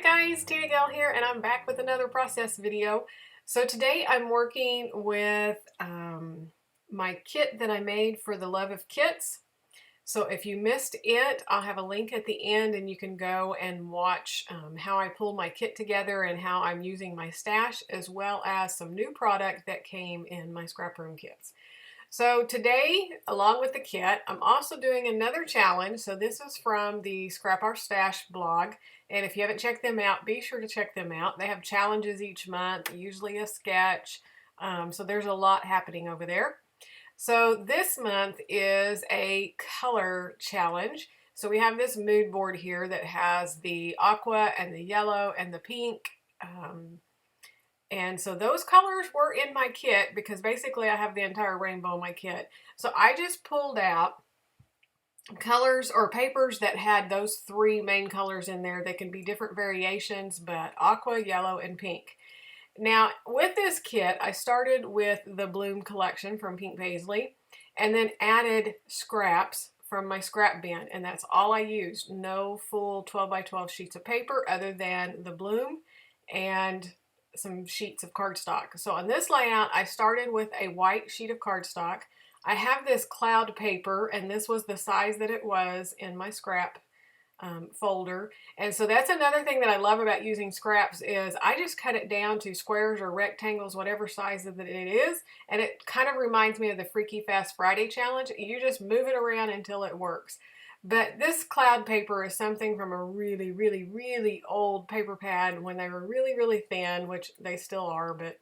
guys, TinaGale here, and I'm back with another process video. So today I'm working with my kit that I made for the Love of Kits. So if you missed it, I'll have a link at the end and you can go and watch how I pulled my kit together and how I'm using my stash, as well as some new product that came in my scrap room kits. So today, along with the kit, I'm also doing another challenge. So this is from the Scrap Our Stash blog. And if you haven't checked them out, be sure to check them out. They have challenges each month, usually a sketch. So there's a lot happening over there. So this month is a color challenge. So we have this mood board here that has the aqua and the yellow and the pink. And so those colors were in my kit because basically I have the entire rainbow in my kit. So I just pulled out colors or papers that had those three main colors in there. They can be different variations, but aqua, yellow, and pink. Now with this kit, I started with the Bloom collection from Pink Paisley and then added scraps from my scrap bin. And that's all I used. No full 12 by 12 sheets of paper other than the Bloom and some sheets of cardstock. So on this layout, I started with a white sheet of cardstock. I have this cloud paper, and this was the size that it was in my scrap folder. And so that's another thing that I love about using scraps is I just cut it down to squares or rectangles, whatever size that it is. And it kind of reminds me of the Freaky Fast Friday challenge. You just move it around until it works. But this cloud paper is something from a really, really, really old paper pad when they were really, really thin, which they still are, but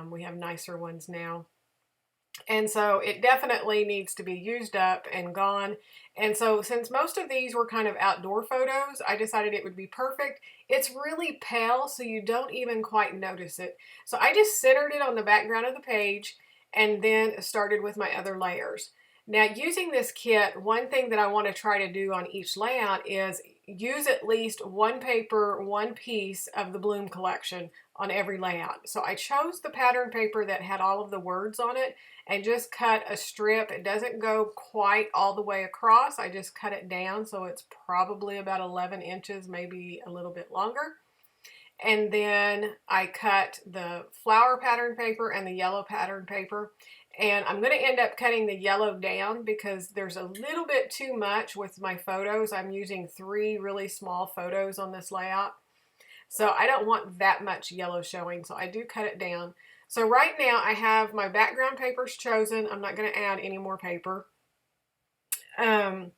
we have nicer ones now. And so it definitely needs to be used up and gone. And so since most of these were kind of outdoor photos, I decided it would be perfect. It's really pale, so you don't even quite notice it. So I just centered it on the background of the page and then started with my other layers. Now, using this kit, one thing that I want to try to do on each layout is use at least one paper, one piece of the Bloom collection on every layout. So I chose the pattern paper that had all of the words on it and just cut a strip. It doesn't go quite all the way across. I just cut it down, so it's probably about 11 inches, maybe a little bit longer. And then I cut the flower pattern paper and the yellow pattern paper. And I'm going to end up cutting the yellow down because there's a little bit too much with my photos. I'm using 3 really small photos on this layout. So I don't want that much yellow showing, so I do cut it down. So right now I have my background papers chosen. I'm not going to add any more paper. And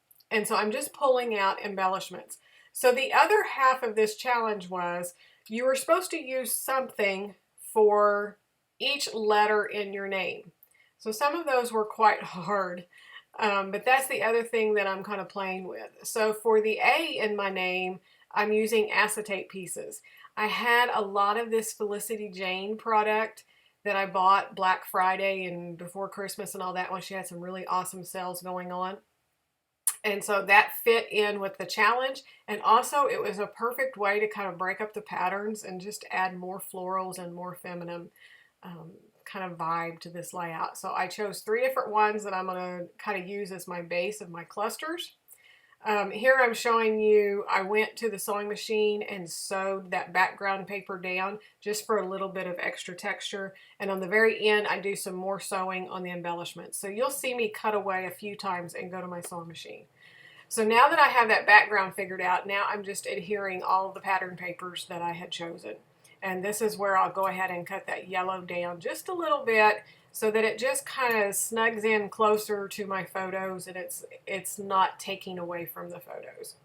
so I'm just pulling out embellishments. So the other half of this challenge was you were supposed to use something for each letter in your name. So some of those were quite hard, but that's the other thing that I'm kind of playing with. So for the A in my name, I'm using acetate pieces. I had a lot of this Felicity Jane product that I bought Black Friday and before Christmas and all that when she had some really awesome sales going on. And so that fit in with the challenge. And also it was a perfect way to kind of break up the patterns and just add more florals and more feminine kind of vibe to this layout. So I chose 3 different ones that I'm going to kind of use as my base of my clusters. Here I'm showing you, I went to the sewing machine and sewed that background paper down just for a little bit of extra texture. And on the very end, I do some more sewing on the embellishments. So you'll see me cut away a few times and go to my sewing machine. So now that I have that background figured out, now I'm just adhering all of the pattern papers that I had chosen. And this is where I'll go ahead and cut that yellow down just a little bit so that it just kind of snugs in closer to my photos and it's not taking away from the photos.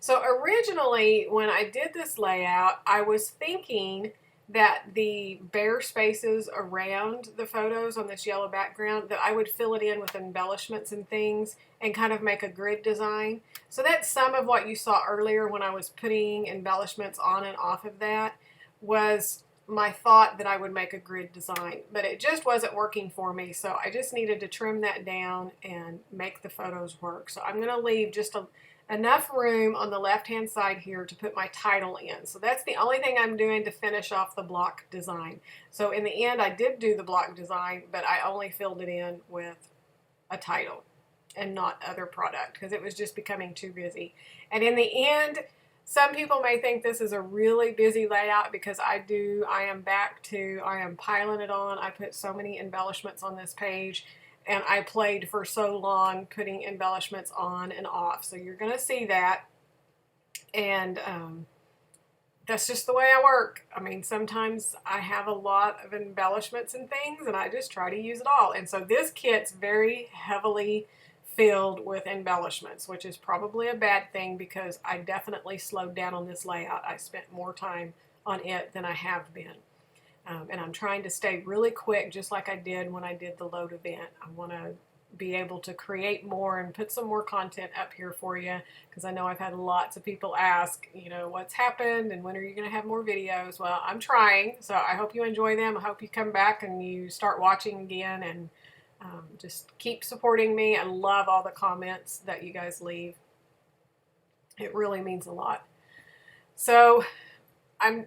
So originally, when I did this layout, I was thinking that the bare spaces around the photos on this yellow background, that I would fill it in with embellishments and things and kind of make a grid design. So that's some of what you saw earlier when I was putting embellishments on and off of that, was my thought that I would make a grid design, but it just wasn't working for me. So I just needed to trim that down and make the photos work. So I'm going to leave just enough room on the left-hand side here to put my title in. So that's the only thing I'm doing to finish off the block design. So in the end, I did do the block design, but I only filled it in with a title and not other product because it was just becoming too busy. And in the end, Some people may think this is a really busy layout because I am piling it on. I put so many embellishments on this page, and I played for so long putting embellishments on and off. So you're going to see that. And that's just the way I work. I mean, sometimes I have a lot of embellishments and things, and I just try to use it all. And so this kit's very heavily filled with embellishments, which is probably a bad thing because I definitely slowed down on this layout. I spent more time on it than I have been. And I'm trying to stay really quick, just like I did when I did the load event. I want to be able to create more and put some more content up here for you, because I know I've had lots of people ask, you know, what's happened and when are you going to have more videos. Well, I'm trying, so I hope you enjoy them. I hope you come back and you start watching again, and just keep supporting me. I love all the comments that you guys leave. It really means a lot. So I'm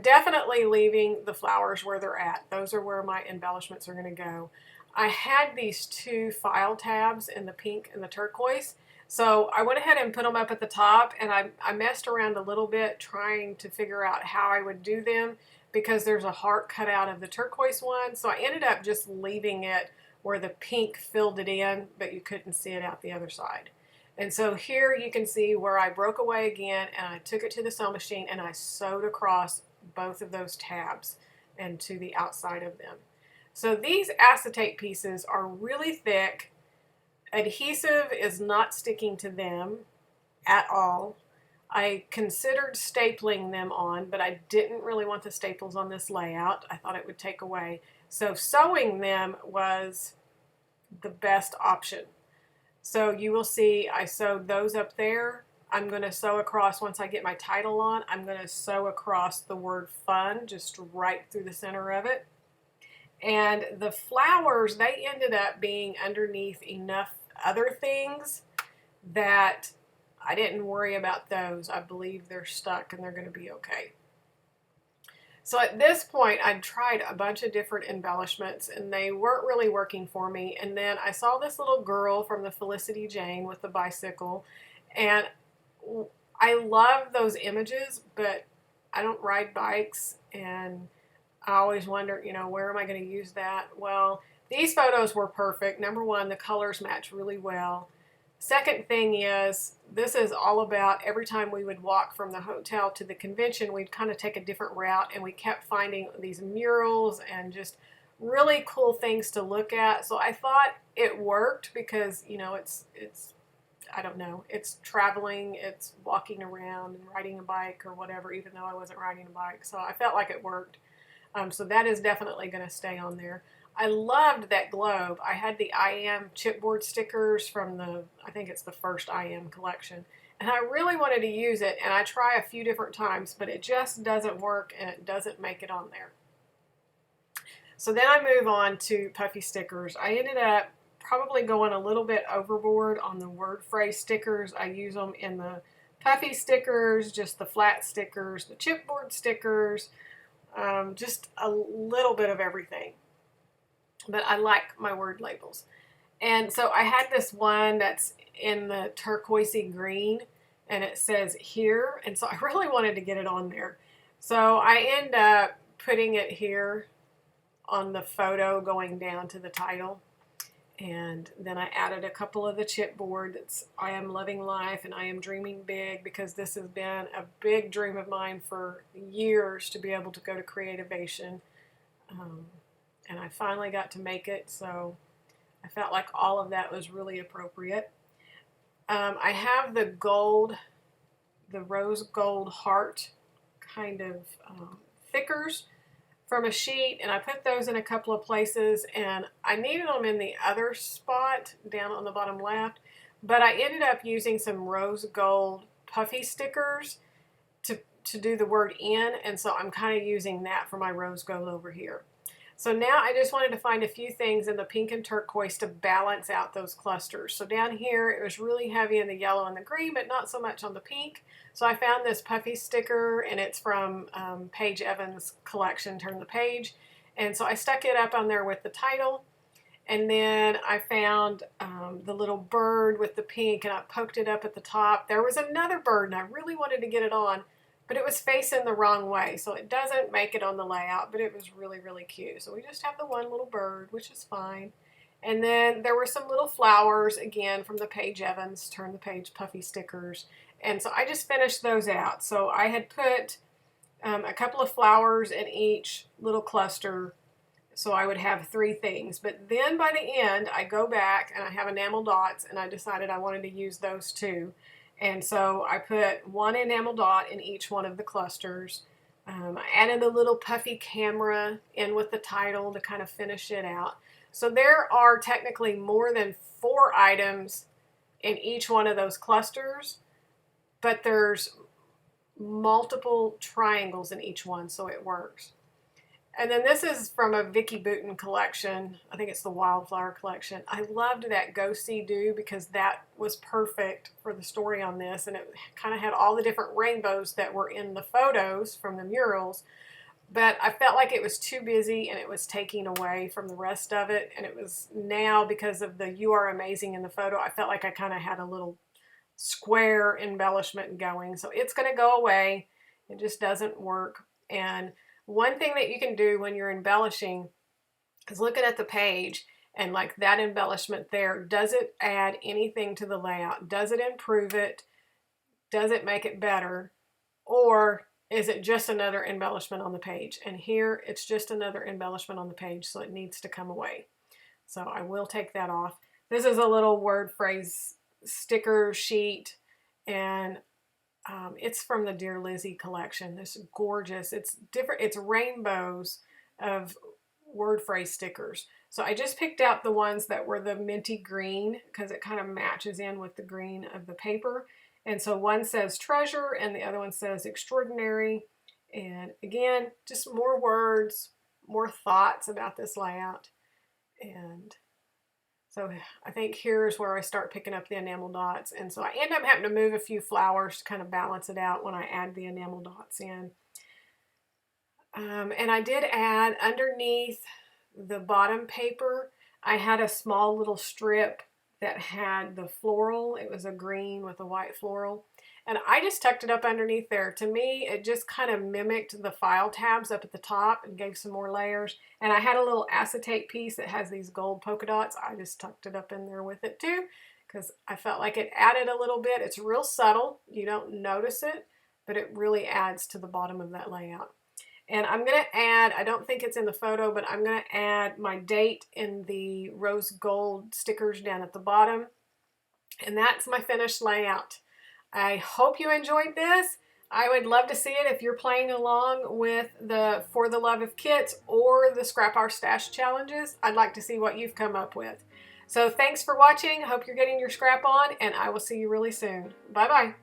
definitely leaving the flowers where they're at. Those are where my embellishments are going to go. I had these two file tabs in the pink and the turquoise, so I went ahead and put them up at the top, and I messed around a little bit trying to figure out how I would do them, because there's a heart cut out of the turquoise one, so I ended up just leaving it where the pink filled it in, but you couldn't see it out the other side. And so here you can see where I broke away again, and I took it to the sewing machine and I sewed across both of those tabs and to the outside of them. So these acetate pieces are really thick. Adhesive is not sticking to them at all. I considered stapling them on, but I didn't really want the staples on this layout. I thought it would take away. So sewing them was the best option. So you will see I sewed those up there. I'm going to sew across, once I get my title on, I'm going to sew across the word fun just right through the center of it. And the flowers, they ended up being underneath enough other things that I didn't worry about those. I believe they're stuck and they're going to be okay. So at this point, I'd tried a bunch of different embellishments and they weren't really working for me. And then I saw this little girl from the Felicity Jane with the bicycle, and I love those images, but I don't ride bikes, and I always wonder, you know, where am I going to use that? Well, these photos were perfect. Number one, the colors match really well. Second thing is, this is all about every time we would walk from the hotel to the convention, we'd kind of take a different route, and we kept finding these murals and just really cool things to look at. So I thought it worked because, you know, it's I don't know, it's traveling, it's walking around and riding a bike or whatever, even though I wasn't riding a bike. So I felt like it worked. So that is definitely going to stay on there. I loved that globe. I had the I Am chipboard stickers from the, I think it's the first I Am collection. And I really wanted to use it, and I try a few different times, but it just doesn't work and it doesn't make it on there. So then I move on to puffy stickers. I ended up probably going a little bit overboard on the word phrase stickers. I use them in the puffy stickers, just the flat stickers, the chipboard stickers, just a little bit of everything. But I like my word labels. And so I had this one that's in the turquoisey green, and it says here, and so I really wanted to get it on there. So I end up putting it here on the photo going down to the title. And then I added a couple of the chipboard that's I Am Loving Life and I Am Dreaming Big, because this has been a big dream of mine for years to be able to go to Creativation. And I finally got to make it, so I felt like all of that was really appropriate. I have the gold, the rose gold heart kind of thickers from a sheet, and I put those in a couple of places, and I needed them in the other spot down on the bottom left, but I ended up using some rose gold puffy stickers to do the word in, and so I'm kind of using that for my rose gold over here. So now I just wanted to find a few things in the pink and turquoise to balance out those clusters. So down here it was really heavy in the yellow and the green, but not so much on the pink. So I found this puffy sticker, and it's from Paige Evans' collection, Turn the Page. And so I stuck it up on there with the title. And then I found the little bird with the pink, and I poked it up at the top. There was another bird, and I really wanted to get it on, but it was facing the wrong way, so it doesn't make it on the layout, but it was really, really cute. So we just have the one little bird, which is fine. And then there were some little flowers, again, from the Paige Evans Turn the Page Puffy stickers. And so I just finished those out. So I had put a couple of flowers in each little cluster, so I would have 3 things. But then by the end, I go back and I have enamel dots, and I decided I wanted to use those too. And so I put 1 enamel dot in each one of the clusters. I added a little puffy camera in with the title to kind of finish it out. So there are technically more than 4 items in each one of those clusters, but there's multiple triangles in each one, so it works. And then this is from a Vicky Booten collection. I think it's the Wildflower collection. I loved that Go See Do because that was perfect for the story on this, and it kind of had all the different rainbows that were in the photos from the murals. But I felt like it was too busy and it was taking away from the rest of it. And it was now, because of the You Are Amazing in the photo, I felt like I kind of had a little square embellishment going. So it's going to go away. It just doesn't work. And one thing that you can do when you're embellishing is looking at the page and like that embellishment there. Does it add anything to the layout? Does it improve it? Does it make it better? Or is it just another embellishment on the page? And here it's just another embellishment on the page, so it needs to come away. So I will take that off. This is a little word phrase sticker sheet, and it's from the Dear Lizzie collection. This is gorgeous. It's different. It's rainbows of word phrase stickers. So I just picked out the ones that were the minty green because it kind of matches in with the green of the paper. And so one says treasure and the other one says extraordinary. And again, just more words, more thoughts about this layout. And so I think here's where I start picking up the enamel dots. And so I end up having to move a few flowers to kind of balance it out when I add the enamel dots in. And I did add underneath the bottom paper, I had a small little strip that had the floral. It was a green with a white floral. And I just tucked it up underneath there. To me, it just kind of mimicked the file tabs up at the top and gave some more layers. And I had a little acetate piece that has these gold polka dots. I just tucked it up in there with it too, because I felt like it added a little bit. It's real subtle. You don't notice it, but it really adds to the bottom of that layout. And I'm going to add, I don't think it's in the photo, but I'm going to add my date in the rose gold stickers down at the bottom. And that's my finished layout. I hope you enjoyed this. I would love to see it if you're playing along with the For the Love of Kits or the Scrap Our Stash challenges. I'd like to see what you've come up with. So thanks for watching. Hope you're getting your scrap on, and I will see you really soon. Bye-bye.